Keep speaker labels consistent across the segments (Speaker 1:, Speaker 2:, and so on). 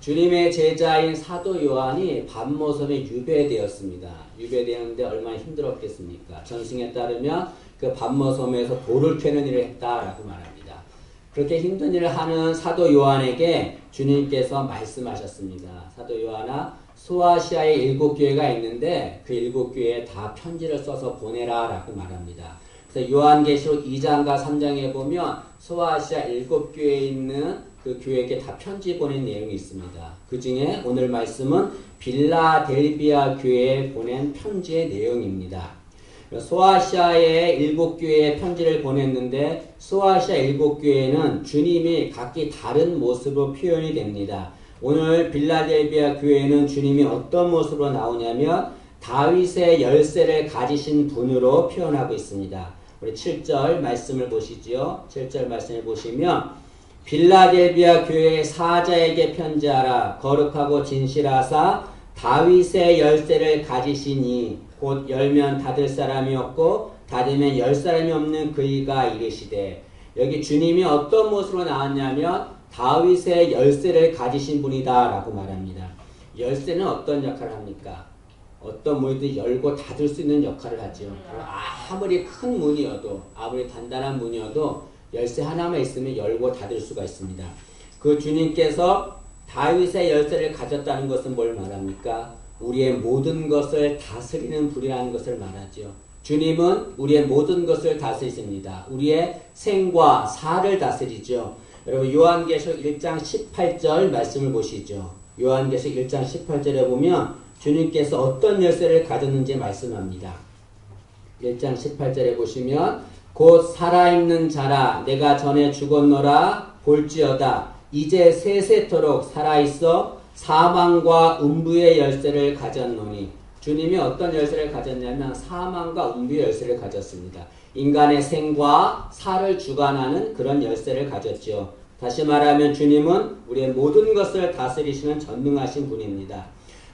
Speaker 1: 주님의 제자인 사도 요한이 밤모섬에 유배되었습니다. 유배되었는데 얼마나 힘들었겠습니까? 전승에 따르면 그 밤모섬에서 돌을 캐는 일을 했다라고 말합니다. 그렇게 힘든 일을 하는 사도 요한에게 주님께서 말씀하셨습니다. 사도 요한아, 소아시아에 7교회가 있는데 그 7교회에 다 편지를 써서 보내라 라고 말합니다. 그래서 요한계시록 2장과 3장에 보면 소아시아 7교회에 있는 그 교회에게 다 편지 보낸 내용이 있습니다. 그 중에 오늘 말씀은 빌라델비아 교회에 보낸 편지의 내용입니다. 소아시아의 7교회에 편지를 보냈는데 소아시아 7교회는 주님이 각기 다른 모습으로 표현이 됩니다. 오늘 빌라델비아 교회는 주님이 어떤 모습으로 나오냐면 다윗의 열쇠를 가지신 분으로 표현하고 있습니다. 우리 7절 말씀을 보시죠. 7절 말씀을 보시면 빌라델비아 교회의 사자에게 편지하라. 거룩하고 진실하사 다윗의 열쇠를 가지시니 곧 열면 닫을 사람이 없고 닫으면 열 사람이 없는 그이가 이르시되. 여기 주님이 어떤 모습으로 나왔냐면 다윗의 열쇠를 가지신 분이다 라고 말합니다. 열쇠는 어떤 역할을 합니까? 어떤 문이든 열고 닫을 수 있는 역할을 하죠. 아무리 큰 문이어도 아무리 단단한 문이어도 열쇠 하나만 있으면 열고 닫을 수가 있습니다. 그 주님께서 다윗의 열쇠를 가졌다는 것은 뭘 말합니까? 우리의 모든 것을 다스리는 분이라는 것을 말하죠. 주님은 우리의 모든 것을 다스리십니다. 우리의 생과 사를 다스리죠. 여러분 요한계시록 1장 18절 말씀을 보시죠. 요한계시록 1장 18절에 보면 주님께서 어떤 열쇠를 가졌는지 말씀합니다. 1장 18절에 보시면 곧 살아있는 자라 내가 전에 죽었노라 볼지어다 이제 세세토록 살아있어 사망과 음부의 열쇠를 가졌노니. 주님이 어떤 열쇠를 가졌냐면 사망과 음부의 열쇠를 가졌습니다. 인간의 생과 사를 주관하는 그런 열쇠를 가졌죠. 다시 말하면 주님은 우리의 모든 것을 다스리시는 전능하신 분입니다.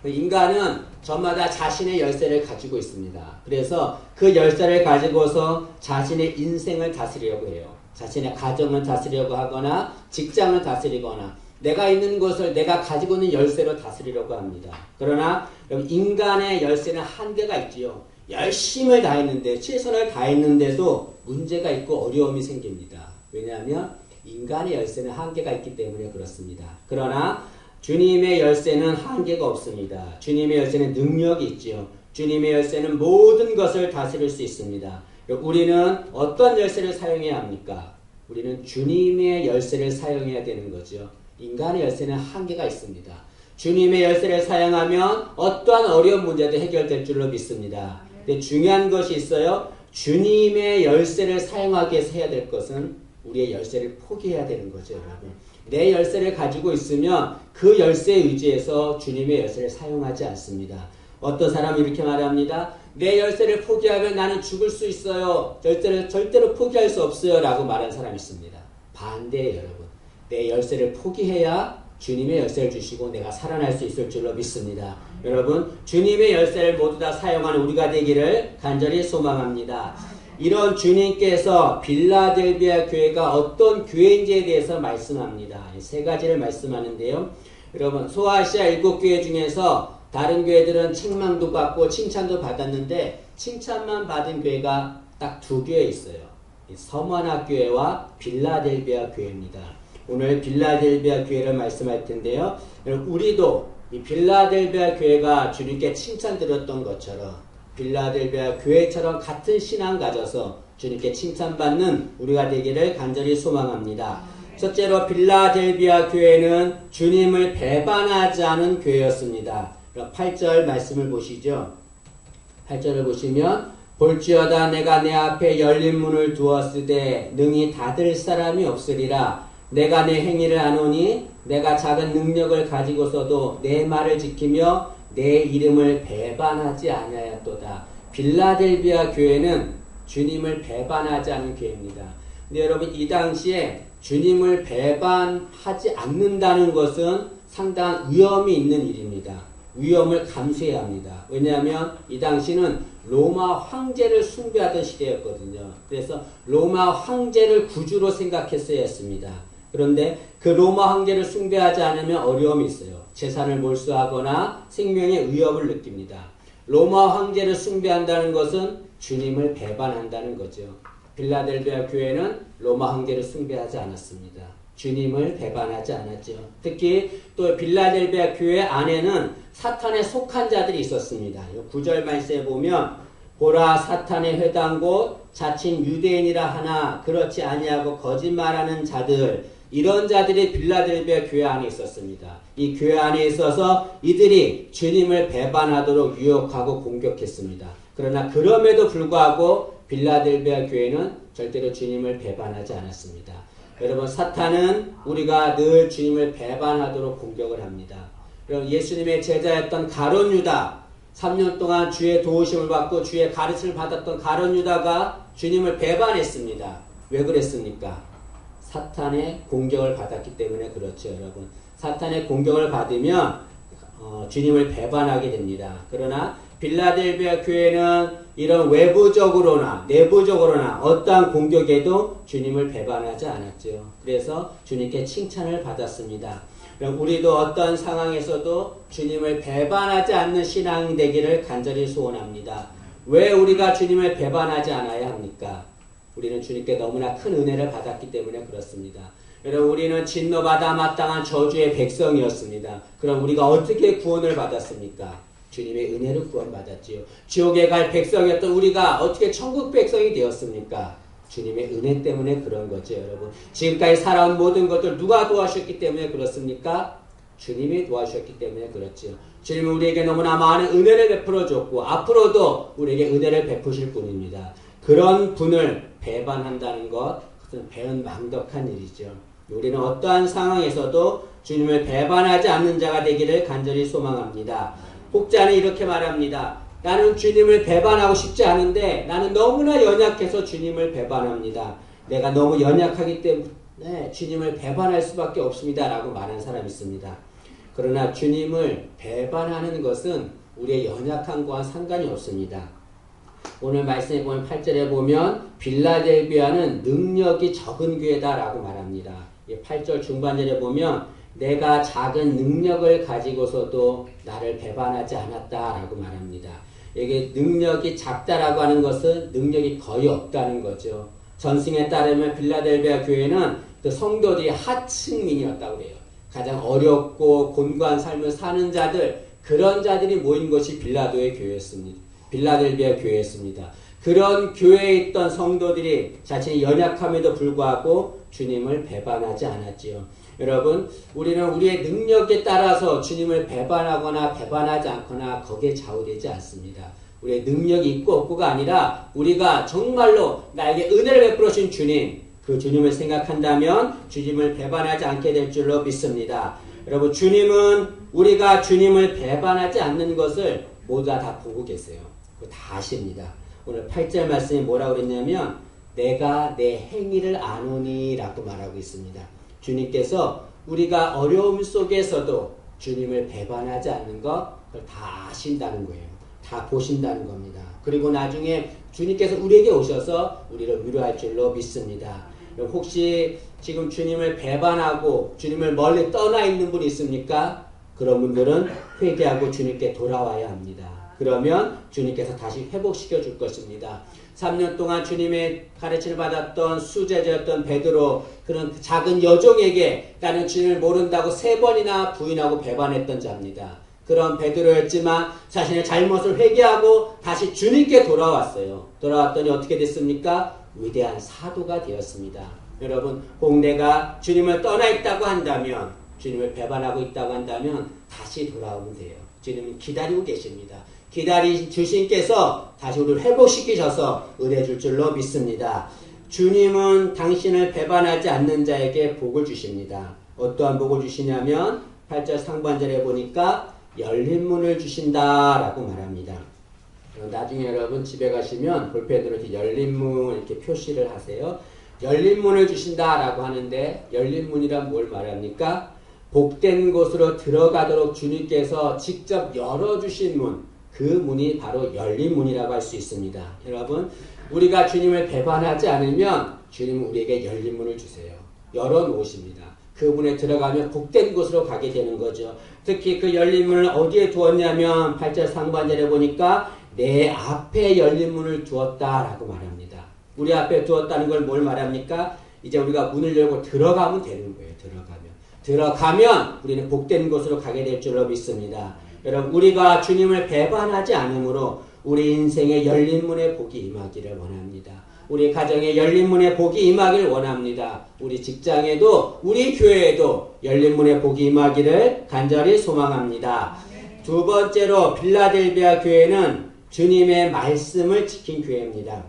Speaker 1: 인간은 저마다 자신의 열쇠를 가지고 있습니다. 그래서 그 열쇠를 가지고서 자신의 인생을 다스리려고 해요. 자신의 가정을 다스리려고 하거나 직장을 다스리거나 내가 있는 것을 내가 가지고 있는 열쇠로 다스리려고 합니다. 그러나 인간의 열쇠는 한계가 있지요. 열심을 다했는데 최선을 다했는데도 문제가 있고 어려움이 생깁니다. 왜냐하면 인간의 열쇠는 한계가 있기 때문에 그렇습니다. 그러나 주님의 열쇠는 한계가 없습니다. 주님의 열쇠는 능력이 있지요. 주님의 열쇠는 모든 것을 다스릴 수 있습니다. 우리는 어떤 열쇠를 사용해야 합니까? 우리는 주님의 열쇠를 사용해야 되는 거죠. 인간의 열쇠는 한계가 있습니다. 주님의 열쇠를 사용하면 어떠한 어려운 문제도 해결될 줄로 믿습니다. 근데 중요한 것이 있어요. 주님의 열쇠를 사용하기 위해서 해야 될 것은 우리의 열쇠를 포기해야 되는 거죠, 여러분. 내 열쇠를 가지고 있으면 그 열쇠에 의지해서 주님의 열쇠를 사용하지 않습니다. 어떤 사람이 이렇게 말합니다. 내 열쇠를 포기하면 나는 죽을 수 있어요. 절대로 포기할 수 없어요. 라고 말하는 사람이 있습니다. 반대예요, 여러분. 내 열쇠를 포기해야 주님의 열쇠를 주시고 내가 살아날 수 있을 줄로 믿습니다. 여러분, 주님의 열쇠를 모두 다 사용하는 우리가 되기를 간절히 소망합니다. 이런 주님께서 빌라델비아 교회가 어떤 교회인지에 대해서 말씀합니다. 세 가지를 말씀하는데요. 여러분, 소아시아 7교회 중에서 다른 교회들은 책망도 받고 칭찬도 받았는데 칭찬만 받은 교회가 딱 2교회 있어요. 서머나 교회와 빌라델비아 교회입니다. 오늘 빌라델비아 교회를 말씀할 텐데요. 우리도 이 빌라델비아 교회가 주님께 칭찬드렸던 것처럼 빌라델비아 교회처럼 같은 신앙 가져서 주님께 칭찬받는 우리가 되기를 간절히 소망합니다. 첫째로 빌라델비아 교회는 주님을 배반하지 않은 교회였습니다. 8절 말씀을 보시죠. 8절을 보시면 볼지어다 내가 내 앞에 열린 문을 두었으되 능히 닫을 사람이 없으리라. 내가 내 행위를 아노니 내가 작은 능력을 가지고서도 내 말을 지키며 내 이름을 배반하지 아니하였도다. 빌라델비아 교회는 주님을 배반하지 않은 교회입니다. 근데 여러분 이 당시에 주님을 배반하지 않는다는 것은 상당한 위험이 있는 일입니다. 위험을 감수해야 합니다. 왜냐하면 이 당시는 로마 황제를 숭배하던 시대였거든요. 그래서 로마 황제를 구주로 생각했어야 했습니다. 그런데 그 로마 황제를 숭배하지 않으면 어려움이 있어요. 재산을 몰수하거나 생명의 위협을 느낍니다. 로마 황제를 숭배한다는 것은 주님을 배반한다는 거죠. 빌라델비아 교회는 로마 황제를 숭배하지 않았습니다. 주님을 배반하지 않았죠. 특히 또 빌라델비아 교회 안에는 사탄에 속한 자들이 있었습니다. 9절 말씀에 보면 보라 사탄의 회당 곧 자칭 유대인이라 하나 그렇지 아니하고 거짓말하는 자들, 이런 자들이 빌라델비아 교회 안에 있었습니다. 이 교회 안에 있어서 이들이 주님을 배반하도록 유혹하고 공격했습니다. 그러나 그럼에도 불구하고 빌라델비아 교회는 절대로 주님을 배반하지 않았습니다. 여러분, 사탄은 우리가 늘 주님을 배반하도록 공격을 합니다. 여러분, 예수님의 제자였던 가룟 유다, 3년 동안 주의 도우심을 받고 주의 가르침을 받았던 가룟 유다가 주님을 배반했습니다. 왜 그랬습니까? 사탄의 공격을 받았기 때문에 그렇죠, 여러분. 사탄의 공격을 받으면 주님을 배반하게 됩니다. 그러나 빌라델비아 교회는 이런 외부적으로나 내부적으로나 어떠한 공격에도 주님을 배반하지 않았죠. 그래서 주님께 칭찬을 받았습니다. 우리도 어떤 상황에서도 주님을 배반하지 않는 신앙 되기를 간절히 소원합니다. 왜 우리가 주님을 배반하지 않아야 합니까? 우리는 주님께 너무나 큰 은혜를 받았기 때문에 그렇습니다. 여러분, 우리는 진노받아 마땅한 저주의 백성이었습니다. 그럼 우리가 어떻게 구원을 받았습니까? 주님의 은혜로 구원받았지요. 지옥에 갈 백성이었던 우리가 어떻게 천국 백성이 되었습니까? 주님의 은혜 때문에 그런 거죠, 여러분. 지금까지 살아온 모든 것들 누가 도와주셨기 때문에 그렇습니까? 주님이 도와주셨기 때문에 그렇지요. 주님은 우리에게 너무나 많은 은혜를 베풀어 줬고 앞으로도 우리에게 은혜를 베푸실 분입니다. 그런 분을 배반한다는 것, 그것은 배은망덕한 일이죠. 우리는 어떠한 상황에서도 주님을 배반하지 않는 자가 되기를 간절히 소망합니다. 혹자는 이렇게 말합니다. 나는 주님을 배반하고 싶지 않은데 나는 너무나 연약해서 주님을 배반합니다. 내가 너무 연약하기 때문에 주님을 배반할 수밖에 없습니다. 라고 말하는 사람이 있습니다. 그러나 주님을 배반하는 것은 우리의 연약함과 상관이 없습니다. 오늘 말씀에 보면 8절에 보면 빌라델비아는 능력이 적은 교회다라고 말합니다. 8절 중반절에 보면 내가 작은 능력을 가지고서도 나를 배반하지 않았다라고 말합니다. 이게 능력이 작다라고 하는 것은 능력이 거의 없다는 거죠. 전승에 따르면 빌라델비아 교회는 그 성도들이 하층민이었다고 그래요. 가장 어렵고 곤고한 삶을 사는 자들, 그런 자들이 모인 것이 빌라델비아 교회였습니다. 그런 교회에 있던 성도들이 자신의 연약함에도 불구하고 주님을 배반하지 않았지요. 여러분, 우리는 우리의 능력에 따라서 주님을 배반하거나 배반하지 않거나 거기에 좌우되지 않습니다. 우리의 능력이 있고 없고가 아니라 우리가 정말로 나에게 은혜를 베풀어 주신 주님, 그 주님을 생각한다면 주님을 배반하지 않게 될 줄로 믿습니다. 여러분, 주님은 우리가 주님을 배반하지 않는 것을 모두 다 보고 계세요. 그거 다 아십니다. 오늘 8절 말씀이 뭐라고 그랬냐면 내가 내 행위를 아노니 라고 말하고 있습니다. 주님께서 우리가 어려움 속에서도 주님을 배반하지 않는 것, 그걸 다 아신다는 거예요. 다 보신다는 겁니다. 그리고 나중에 주님께서 우리에게 오셔서 우리를 위로할 줄로 믿습니다. 혹시 지금 주님을 배반하고 주님을 멀리 떠나 있는 분이 있습니까? 그런 분들은 회개하고 주님께 돌아와야 합니다. 그러면 주님께서 다시 회복시켜 줄 것입니다. 3년 동안 주님의 가르침을 받았던 수제자였던 베드로, 그런 작은 여종에게 나는 주님을 모른다고 3번이나 부인하고 배반했던 자입니다. 그런 베드로였지만 자신의 잘못을 회개하고 다시 주님께 돌아왔어요. 돌아왔더니 어떻게 됐습니까? 위대한 사도가 되었습니다. 여러분, 혹 내가 주님을 떠나 있다고 한다면, 주님을 배반하고 있다고 한다면 다시 돌아오면 돼요. 주님은 기다리고 계십니다. 기다리신 주님께서 다시 우리를 회복시키셔서 은혜 줄 줄로 믿습니다. 주님은 당신을 배반하지 않는 자에게 복을 주십니다. 어떠한 복을 주시냐면 8절 상반절에 보니까 열린 문을 주신다라고 말합니다. 나중에 여러분 집에 가시면 볼펜으로 이렇게 열린 문 이렇게 표시를 하세요. 열린 문을 주신다라고 하는데 열린 문이란 뭘 말합니까? 복된 곳으로 들어가도록 주님께서 직접 열어주신 문, 그 문이 바로 열린 문이라고 할 수 있습니다. 여러분, 우리가 주님을 배반하지 않으면 주님은 우리에게 열린 문을 주세요. 열어놓으십니다. 그분에 들어가면 복된 곳으로 가게 되는 거죠. 특히 그 열린 문을 어디에 두었냐면 8절 상반절에 보니까 내 앞에 열린 문을 두었다라고 말합니다. 우리 앞에 두었다는 걸 뭘 말합니까? 이제 우리가 문을 열고 들어가면 되는 거예요. 들어가면 우리는 복된 곳으로 가게 될 줄로 믿습니다. 여러분, 우리가 주님을 배반하지 않으므로 우리 인생에 열린 문의 복이 임하기를 원합니다. 우리 가정에 열린 문의 복이 임하기를 원합니다. 우리 직장에도 우리 교회에도 열린 문의 복이 임하기를 간절히 소망합니다. 두 번째로 빌라델비아 교회는 주님의 말씀을 지킨 교회입니다.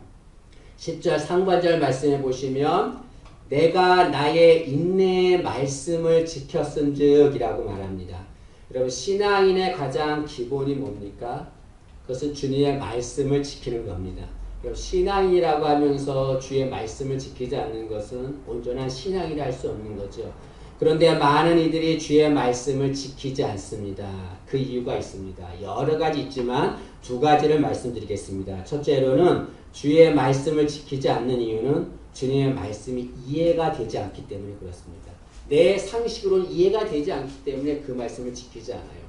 Speaker 1: 10절 상반절 말씀해 보시면 내가 나의 인내의 말씀을 지켰은즉 이라고 말합니다. 여러분, 신앙인의 가장 기본이 뭡니까? 그것은 주님의 말씀을 지키는 겁니다. 신앙이라고 하면서 주의 말씀을 지키지 않는 것은 온전한 신앙이라 할 수 없는 거죠. 그런데 많은 이들이 주의 말씀을 지키지 않습니다. 그 이유가 있습니다. 여러 가지 있지만 두 가지를 말씀드리겠습니다. 첫째로는 주의 말씀을 지키지 않는 이유는 주님의 말씀이 이해가 되지 않기 때문에 그렇습니다. 내 상식으로는 이해가 되지 않기 때문에 그 말씀을 지키지 않아요.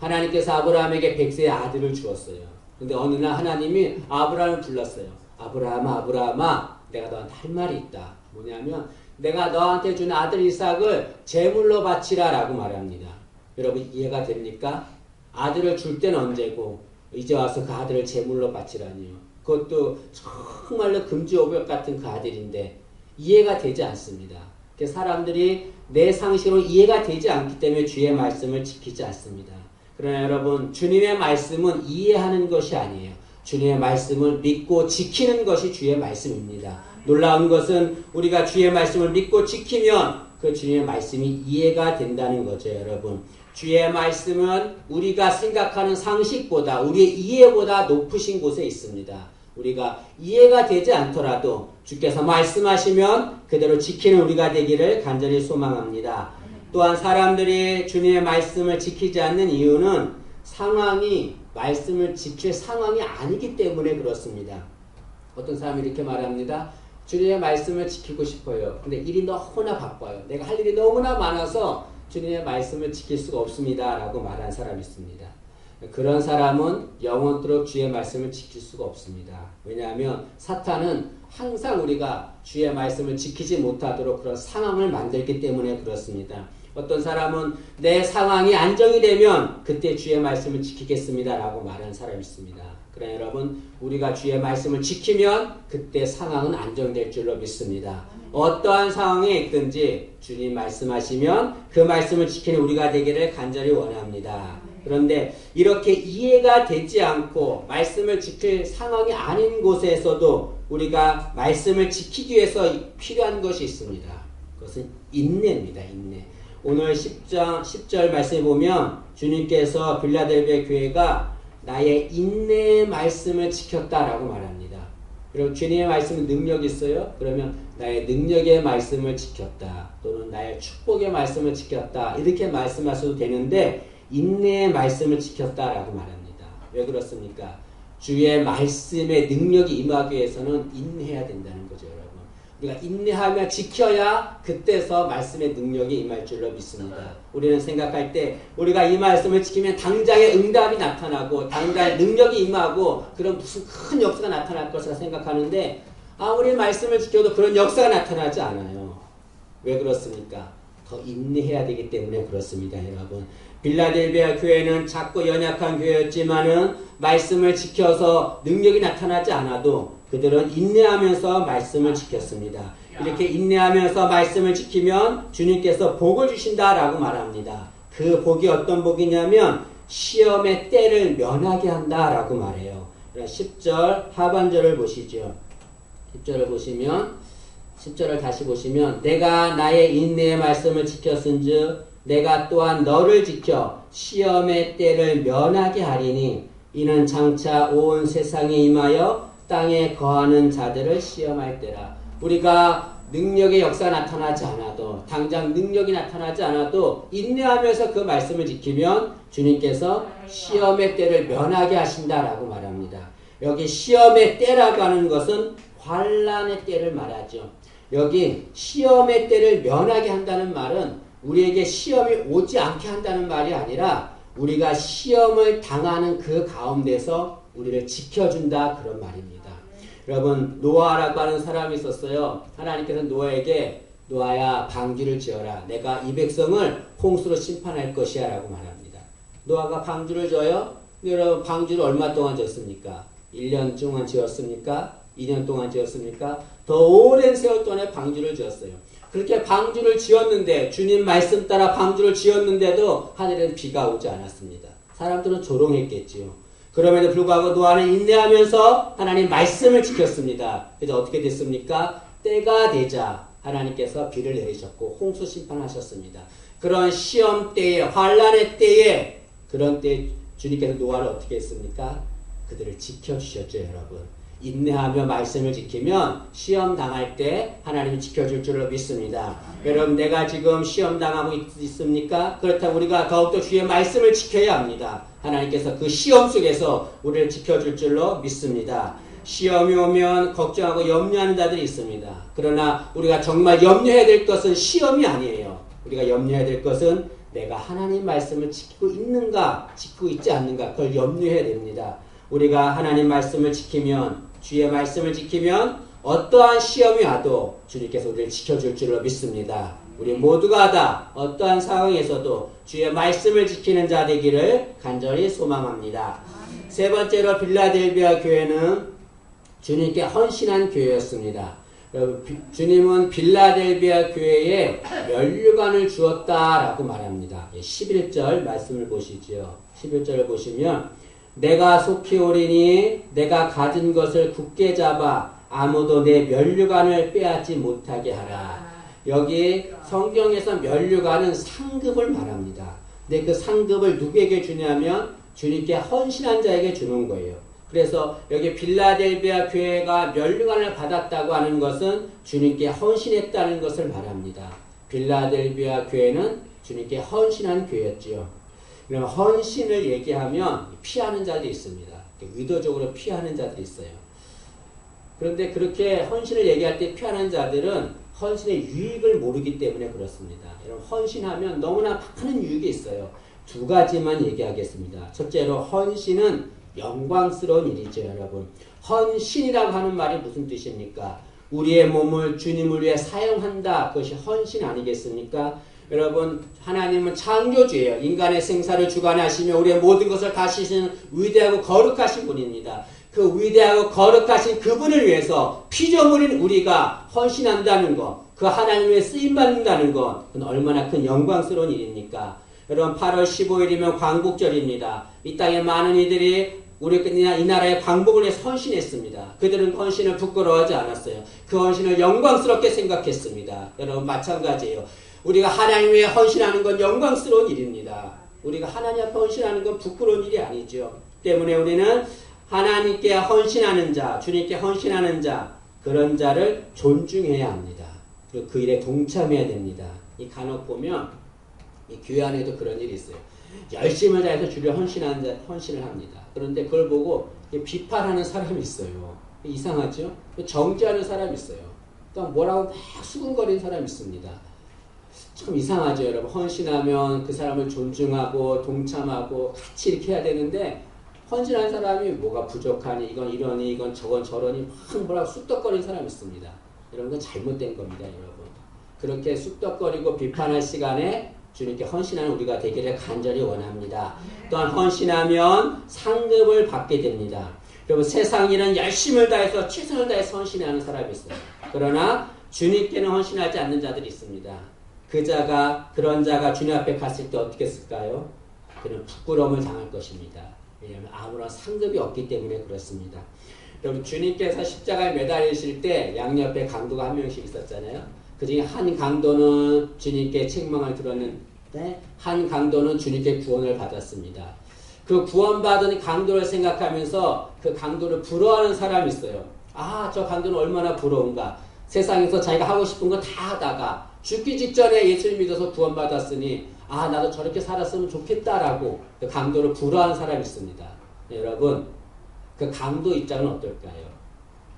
Speaker 1: 하나님께서 아브라함에게 100세의 아들을 주었어요. 근데 어느 날 하나님이 아브라함을 불렀어요. 아브라함아, 아브라함아, 내가 너한테 할 말이 있다. 뭐냐면 내가 너한테 준 아들 이삭을 제물로 바치라 라고 말합니다. 여러분, 이해가 됩니까? 아들을 줄 때는 언제고 이제 와서 그 아들을 제물로 바치라니요. 그것도 정말로 금지오벽 같은 그 아들인데 이해가 되지 않습니다. 사람들이 내 상식으로 이해가 되지 않기 때문에 주의 말씀을 지키지 않습니다. 그러나 여러분, 주님의 말씀은 이해하는 것이 아니에요. 주님의 말씀을 믿고 지키는 것이 주의 말씀입니다. 놀라운 것은 우리가 주의 말씀을 믿고 지키면 그 주님의 말씀이 이해가 된다는 거죠, 여러분. 주의 말씀은 우리가 생각하는 상식보다, 우리의 이해보다 높으신 곳에 있습니다. 우리가 이해가 되지 않더라도 주께서 말씀하시면 그대로 지키는 우리가 되기를 간절히 소망합니다. 또한 사람들이 주님의 말씀을 지키지 않는 이유는 상황이 말씀을 지킬 상황이 아니기 때문에 그렇습니다. 어떤 사람이 이렇게 말합니다. 주님의 말씀을 지키고 싶어요. 근데 일이 너무나 바빠요. 내가 할 일이 너무나 많아서 주님의 말씀을 지킬 수가 없습니다. 라고 말한 사람이 있습니다. 그런 사람은 영원토록 주의 말씀을 지킬 수가 없습니다. 왜냐하면 사탄은 항상 우리가 주의 말씀을 지키지 못하도록 그런 상황을 만들기 때문에 그렇습니다. 어떤 사람은 내 상황이 안정이 되면 그때 주의 말씀을 지키겠습니다 라고 말하는 사람이 있습니다. 그러나 여러분, 우리가 주의 말씀을 지키면 그때 상황은 안정될 줄로 믿습니다. 어떠한 상황에 있든지 주님 말씀하시면 그 말씀을 지키는 우리가 되기를 간절히 원합니다. 그런데 이렇게 이해가 되지 않고 말씀을 지킬 상황이 아닌 곳에서도 우리가 말씀을 지키기 위해서 필요한 것이 있습니다. 그것은 인내입니다. 인내. 오늘 10절 말씀에 보면 주님께서 빌라델비아 교회가 나의 인내의 말씀을 지켰다라고 말합니다. 그리고 주님의 말씀은 능력이 있어요. 그러면 나의 능력의 말씀을 지켰다. 또는 나의 축복의 말씀을 지켰다. 이렇게 말씀하셔도 되는데 인내의 말씀을 지켰다라고 말합니다. 왜 그렇습니까? 주의 말씀의 능력이 임하기 위해서는 인내해야 된다는 거죠, 여러분. 우리가 인내하며 지켜야 그때서 말씀의 능력이 임할 줄로 믿습니다. 우리는 생각할 때 우리가 이 말씀을 지키면 당장의 응답이 나타나고 당장의 능력이 임하고 그런 무슨 큰 역사가 나타날 것이라 생각하는데 아무리 말씀을 지켜도 그런 역사가 나타나지 않아요. 왜 그렇습니까? 더 인내해야 되기 때문에 그렇습니다, 여러분. 빌라델비아 교회는 작고 연약한 교회였지만은 말씀을 지켜서 능력이 나타나지 않아도 그들은 인내하면서 말씀을 지켰습니다. 이렇게 인내하면서 말씀을 지키면 주님께서 복을 주신다라고 말합니다. 그 복이 어떤 복이냐면 시험의 때를 면하게 한다라고 말해요. 10절 하반절을 보시죠. 10절을 보시면 10절을 다시 보시면 내가 나의 인내의 말씀을 지켰은즉 내가 또한 너를 지켜 시험의 때를 면하게 하리니 이는 장차 온 세상에 임하여 땅에 거하는 자들을 시험할 때라. 우리가 능력의 역사가 나타나지 않아도 당장 능력이 나타나지 않아도 인내하면서 그 말씀을 지키면 주님께서 시험의 때를 면하게 하신다라고 말합니다. 여기 시험의 때라고 하는 것은 환난의 때를 말하죠. 여기 시험의 때를 면하게 한다는 말은 우리에게 시험이 오지 않게 한다는 말이 아니라 우리가 시험을 당하는 그 가운데서 우리를 지켜준다 그런 말입니다. 여러분 노아라고 하는 사람이 있었어요. 하나님께서 노아에게 노아야 방주를 지어라. 내가 이 백성을 홍수로 심판할 것이야 라고 말합니다. 노아가 방주를 져요? 여러분 방주를 얼마 동안 지었습니까? 1년 동안 지었습니까? 2년 동안 지었습니까? 더 오랜 세월 동안에 방주를 지었어요. 그렇게 방주를 지었는데 주님 말씀 따라 방주를 지었는데도 하늘에는 비가 오지 않았습니다. 사람들은 조롱했겠지요. 그럼에도 불구하고 노아는 인내하면서 하나님 말씀을 지켰습니다. 그래서 어떻게 됐습니까? 때가 되자 하나님께서 비를 내리셨고 홍수 심판하셨습니다. 그런 시험 때에 환난의 때에 그런 때 주님께서 노아를 어떻게 했습니까? 그들을 지켜주셨죠. 여러분 인내하며 말씀을 지키면 시험 당할 때 하나님이 지켜줄 줄로 믿습니다. 여러분 내가 지금 시험 당하고 있습니까? 그렇다면 우리가 더욱더 주의 말씀을 지켜야 합니다. 하나님께서 그 시험 속에서 우리를 지켜줄 줄로 믿습니다. 시험이 오면 걱정하고 염려하는 자들이 있습니다. 그러나 우리가 정말 염려해야 될 것은 시험이 아니에요. 우리가 염려해야 될 것은 내가 하나님 말씀을 지키고 있는가 지키고 있지 않는가 그걸 염려해야 됩니다. 우리가 하나님 말씀을 지키면 주의 말씀을 지키면 어떠한 시험이 와도 주님께서 우리를 지켜줄 줄로 믿습니다. 우리 모두가 다 어떠한 상황에서도 주의 말씀을 지키는 자 되기를 간절히 소망합니다. 세 번째로 빌라델비아 교회는 주님께 헌신한 교회였습니다. 주님은 빌라델비아 교회에 면류관을 주었다라고 말합니다. 11절 말씀을 보시죠. 11절을 보시면 내가 속히 오리니 내가 가진 것을 굳게 잡아 아무도 내 면류관을 빼앗지 못하게 하라. 여기 성경에서 면류관은 상급을 말합니다. 근데 그 상급을 누구에게 주냐면 주님께 헌신한 자에게 주는 거예요. 그래서 여기 빌라델비아 교회가 면류관을 받았다고 하는 것은 주님께 헌신했다는 것을 말합니다. 빌라델비아 교회는 주님께 헌신한 교회였지요. 그럼 헌신을 얘기하면 피하는 자들이 있습니다. 의도적으로 피하는 자들이 있어요. 그런데 그렇게 헌신을 얘기할 때 피하는 자들은 헌신의 유익을 모르기 때문에 그렇습니다. 여러분 헌신하면 너무나 많은 유익이 있어요. 두 가지만 얘기하겠습니다. 첫째로 헌신은 영광스러운 일이죠. 여러분 헌신이라고 하는 말이 무슨 뜻입니까? 우리의 몸을 주님을 위해 사용한다. 그것이 헌신 아니겠습니까? 여러분 하나님은 창조주예요. 인간의 생사를 주관하시며 우리의 모든 것을 다스리시는 위대하고 거룩하신 분입니다. 그 위대하고 거룩하신 그분을 위해서 피조물인 우리가 헌신한다는 것, 그 하나님의 쓰임받는다는 것, 그건 얼마나 큰 영광스러운 일입니까? 여러분 8월 15일이면 광복절입니다. 이 땅에 많은 이들이 우리 이 나라의 광복을 위해서 헌신했습니다. 그들은 헌신을 부끄러워하지 않았어요. 그 헌신을 영광스럽게 생각했습니다. 여러분 마찬가지예요. 우리가 하나님 위해 헌신하는 건 영광스러운 일입니다. 우리가 하나님 앞에 헌신하는 건 부끄러운 일이 아니죠. 때문에 우리는 하나님께 헌신하는 자, 주님께 헌신하는 자, 그런 자를 존중해야 합니다. 그리고 그 일에 동참해야 됩니다. 이 간혹 보면 이 교회 안에도 그런 일이 있어요. 열심을 다해서 주를 헌신하는 자, 헌신을 합니다. 그런데 그걸 보고 비판하는 사람이 있어요. 이상하죠? 정죄하는 사람이 있어요. 또 뭐라고 막 수근거리는 사람이 있습니다. 참 이상하죠, 여러분. 헌신하면 그 사람을 존중하고 동참하고 같이 이렇게 해야 되는데 헌신한 사람이 뭐가 부족하니 이건 이러니 이건 저건 저러니 막 뭐라고 쑥덕거리는 사람이 있습니다. 여러분 그건 잘못된 겁니다. 여러분 그렇게 쑥덕거리고 비판할 시간에 주님께 헌신하는 우리가 되기를 간절히 원합니다. 또한 헌신하면 상급을 받게 됩니다. 여러분 세상에는 열심을 다해서 최선을 다해서 헌신하는 사람이 있어요. 그러나 주님께는 헌신하지 않는 자들이 있습니다. 그런 자가 주님 앞에 갔을 때 어떻게 했을까요? 그는 부끄러움을 당할 것입니다. 왜냐하면 아무런 상급이 없기 때문에 그렇습니다. 여러분 주님께서 십자가에 매달리실 때 양옆에 강도가 한 명씩 있었잖아요. 그 중에 한 강도는 주님께 책망을 들었는데 한 강도는 주님께 구원을 받았습니다. 그 구원받은 강도를 생각하면서 그 강도를 부러워하는 사람이 있어요. 아, 저 강도는 얼마나 부러운가. 세상에서 자기가 하고 싶은 거 다 하다가 죽기 직전에 예수를 믿어서 구원받았으니 아, 나도 저렇게 살았으면 좋겠다라고 그 강도를 부러워하는 사람이 있습니다. 여러분 그 강도 입장은 어떨까요?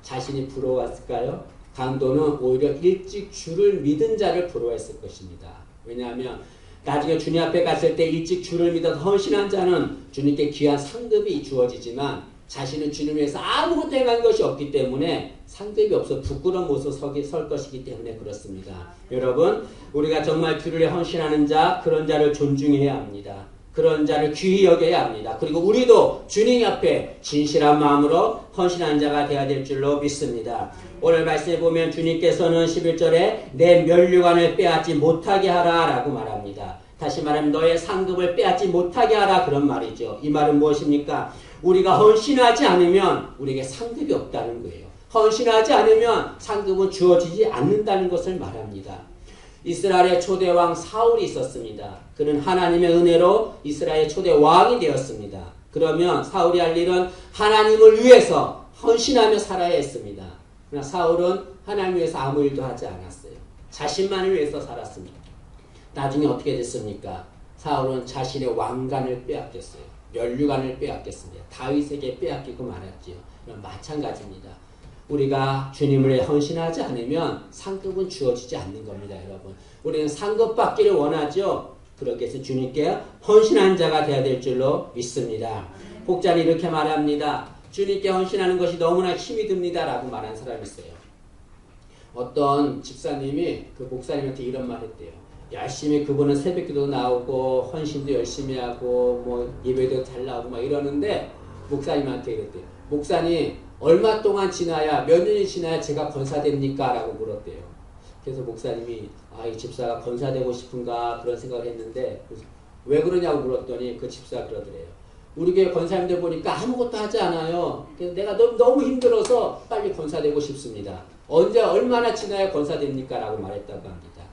Speaker 1: 자신이 부러웠을까요? 강도는 오히려 일찍 주를 믿은 자를 부러워했을 것입니다. 왜냐하면 나중에 주님 앞에 갔을 때 일찍 주를 믿어서 헌신한 자는 주님께 귀한 상급이 주어지지만 자신은 주님을 위해서 아무것도 행한 것이 없기 때문에 상급이 없어 부끄러운 모습 설 것이기 때문에 그렇습니다. 여러분, 우리가 정말 주를 위해 헌신하는 자, 그런 자를 존중해야 합니다. 그런 자를 귀히 여겨야 합니다. 그리고 우리도 주님 앞에 진실한 마음으로 헌신한 자가 되어야 될 줄로 믿습니다. 오늘 말씀에 보면 주님께서는 11절에 내 면류관을 빼앗지 못하게 하라 라고 말합니다. 다시 말하면 너의 상급을 빼앗지 못하게 하라 그런 말이죠. 이 말은 무엇입니까? 우리가 헌신하지 않으면 우리에게 상급이 없다는 거예요. 헌신하지 않으면 상급은 주어지지 않는다는 것을 말합니다. 이스라엘의 초대왕 사울이 있었습니다. 그는 하나님의 은혜로 이스라엘의 초대왕이 되었습니다. 그러면 사울이 할 일은 하나님을 위해서 헌신하며 살아야 했습니다. 그러나 사울은 하나님을 위해서 아무 일도 하지 않았어요. 자신만을 위해서 살았습니다. 나중에 어떻게 됐습니까? 사울은 자신의 왕관을 빼앗겼어요. 면류관을 빼앗겼습니다. 다윗에게 빼앗기고 말았지요. 마찬가지입니다. 우리가 주님을 위해 헌신하지 않으면 상급은 주어지지 않는 겁니다, 여러분. 우리는 상급 받기를 원하죠. 그렇게 해서 주님께 헌신한 자가 되어야 될 줄로 믿습니다. 복자는 이렇게 말합니다. 주님께 헌신하는 것이 너무나 힘이 듭니다 라고 말한 사람이 있어요. 어떤 집사님이 그 목사님한테 이런 말 했대요. 열심히 그분은 새벽기도 나오고 헌신도 열심히 하고 뭐 예배도 잘 나오고 막 이러는데 목사님한테 이랬대요. 목사님 얼마 동안 지나야 몇 년이 지나야 제가 권사됩니까? 라고 물었대요. 그래서 목사님이 이 집사가 권사되고 싶은가 그런 생각을 했는데 왜 그러냐고 물었더니 그 집사가 그러더래요. 우리 교회 권사님들 보니까 아무것도 하지 않아요. 그래서 내가 너무 힘들어서 빨리 권사되고 싶습니다. 얼마나 지나야 권사됩니까? 라고 말했다고 합니다.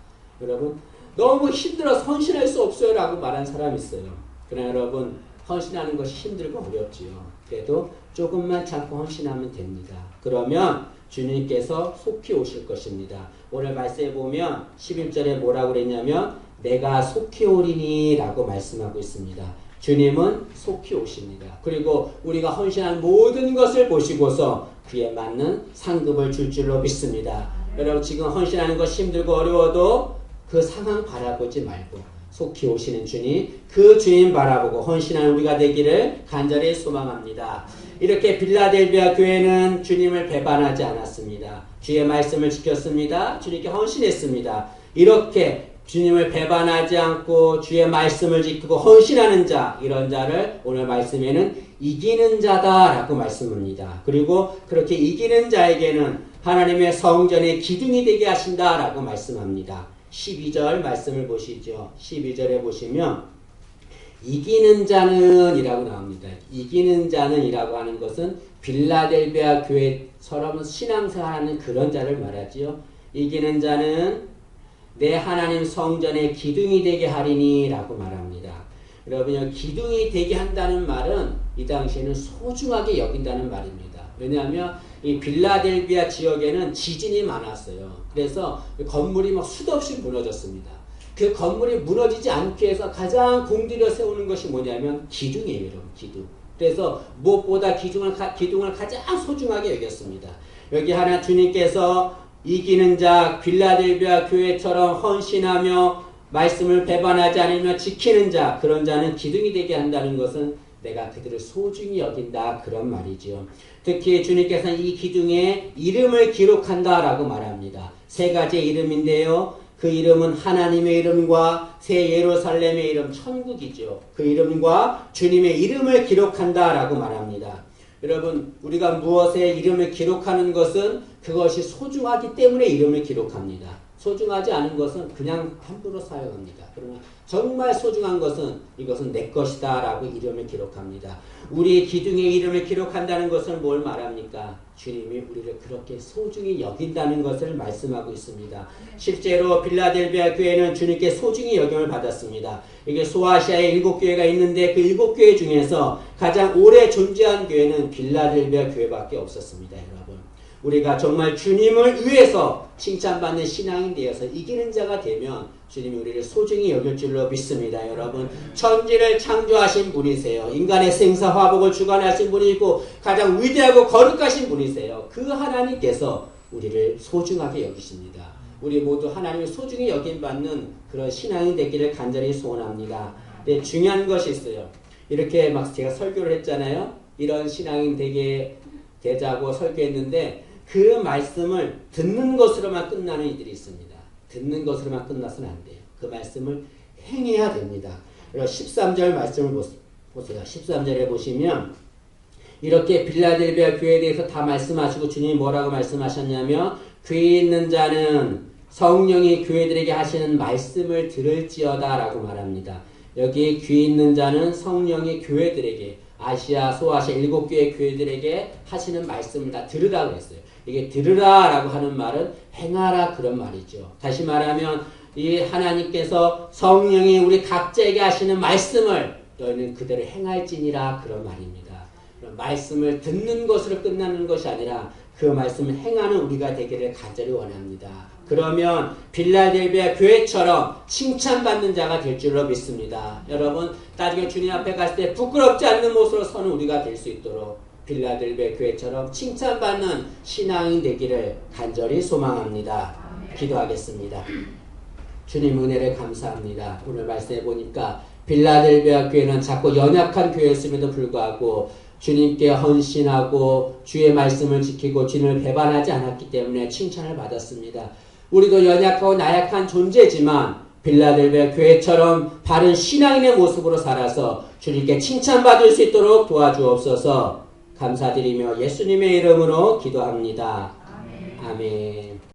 Speaker 1: 여러분 너무 힘들어서 헌신할 수 없어요 라고 말한 사람이 있어요. 그러나 여러분 헌신하는 것이 힘들고 어렵지요. 그래도 조금만 참고 헌신하면 됩니다. 그러면 주님께서 속히 오실 것입니다. 오늘 말씀에 보면 11절에 뭐라고 그랬냐면 내가 속히 오리니 라고 말씀하고 있습니다. 주님은 속히 오십니다. 그리고 우리가 헌신한 모든 것을 보시고서 그에 맞는 상급을 줄 줄로 믿습니다. 여러분 지금 헌신하는 것이 힘들고 어려워도 그 상황 바라보지 말고 속히 오시는 주님, 그 주님 바라보고 헌신하는 우리가 되기를 간절히 소망합니다. 이렇게 빌라델비아 교회는 주님을 배반하지 않았습니다. 주의 말씀을 지켰습니다. 주님께 헌신했습니다. 이렇게 주님을 배반하지 않고 주의 말씀을 지키고 헌신하는 자, 이런 자를 오늘 말씀에는 이기는 자다라고 말씀합니다. 그리고 그렇게 이기는 자에게는 하나님의 성전의 기둥이 되게 하신다라고 말씀합니다. 12절 말씀을 보시죠. 12절에 보시면 이기는 자는 이라고 나옵니다. 이기는 자는 이라고 하는 것은 빌라델비아 교회처럼 신앙생활하는 그런 자를 말하지요. 이기는 자는 내 하나님 성전의 기둥이 되게 하리니 라고 말합니다. 여러분 기둥이 되게 한다는 말은 이 당시에는 소중하게 여긴다는 말입니다. 왜냐하면 이 빌라델비아 지역에는 지진이 많았어요. 그래서 건물이 막 수도 없이 무너졌습니다. 그 건물이 무너지지 않기 위해서 가장 공들여 세우는 것이 뭐냐면 기둥이에요, 여러분. 기둥. 그래서 무엇보다 기둥을 가장 소중하게 여겼습니다. 여기 하나 주님께서 이기는 자, 빌라델비아 교회처럼 헌신하며 말씀을 배반하지 않으며 지키는 자, 그런 자는 기둥이 되게 한다는 것은 내가 그들을 소중히 여긴다 그런 말이죠. 특히 주님께서는 이 기둥에 이름을 기록한다라고 말합니다. 세 가지의 이름인데요. 그 이름은 하나님의 이름과 새 예루살렘의 이름, 천국이죠. 그 이름과 주님의 이름을 기록한다라고 말합니다. 여러분 우리가 무엇에 이름을 기록하는 것은 그것이 소중하기 때문에 이름을 기록합니다. 소중하지 않은 것은 그냥 함부로 사용합니다. 그러나 정말 소중한 것은 이것은 내 것이다 라고 이름을 기록합니다. 우리의 기둥에 이름을 기록한다는 것은 뭘 말합니까? 주님이 우리를 그렇게 소중히 여긴다는 것을 말씀하고 있습니다. 실제로 빌라델비아 교회는 주님께 소중히 여김을 받았습니다. 이게 소아시아에 7교회가 있는데 그 7교회 중에서 가장 오래 존재한 교회는 빌라델비아 교회밖에 없었습니다. 여러분 우리가 정말 주님을 위해서 칭찬받는 신앙인 되어서 이기는 자가 되면 주님이 우리를 소중히 여길 줄로 믿습니다. 여러분 천지를 창조하신 분이세요. 인간의 생사화복을 주관하신 분이고 가장 위대하고 거룩하신 분이세요. 그 하나님께서 우리를 소중하게 여기십니다. 우리 모두 하나님을 소중히 여김받는 그런 신앙이 되기를 간절히 소원합니다. 근데 중요한 것이 있어요. 이렇게 막 제가 설교를 했잖아요. 이런 신앙이 되자고 설교했는데 그 말씀을 듣는 것으로만 끝나는 이들이 있습니다. 듣는 것으로만 끝나서는 안 돼요. 그 말씀을 행해야 됩니다. 13절 말씀을 보세요. 13절에 보시면 이렇게 빌라델비아 교회에 대해서 다 말씀하시고 주님이 뭐라고 말씀하셨냐면 귀 있는 자는 성령이 교회들에게 하시는 말씀을 들을지어다 라고 말합니다. 여기 귀 있는 자는 성령이 교회들에게 아시아, 소아시아 7개의 교회들에게 하시는 말씀을 다 들으라고 했어요. 이게 들으라 라고 하는 말은 행하라 그런 말이죠. 다시 말하면 이 하나님께서 성령이 우리 각자에게 하시는 말씀을 너희는 그대로 행할지니라 그런 말입니다. 말씀을 듣는 것으로 끝나는 것이 아니라 그 말씀을 행하는 우리가 되기를 간절히 원합니다. 그러면 빌라델비아 교회처럼 칭찬받는 자가 될 줄로 믿습니다. 여러분 나중에 주님 앞에 갔을 때 부끄럽지 않는 모습으로 서는 우리가 될 수 있도록 빌라델비아 교회처럼 칭찬받는 신앙이 되기를 간절히 소망합니다. 기도하겠습니다. 주님 은혜를 감사합니다. 오늘 말씀해 보니까 빌라델비아 교회는 자꾸 연약한 교회였음에도 불구하고 주님께 헌신하고 주의 말씀을 지키고 주님을 배반하지 않았기 때문에 칭찬을 받았습니다. 우리도 연약하고 나약한 존재지만 빌라델비아 교회처럼 바른 신앙인의 모습으로 살아서 주님께 칭찬받을 수 있도록 도와주옵소서. 감사드리며 예수님의 이름으로 기도합니다. 아멘.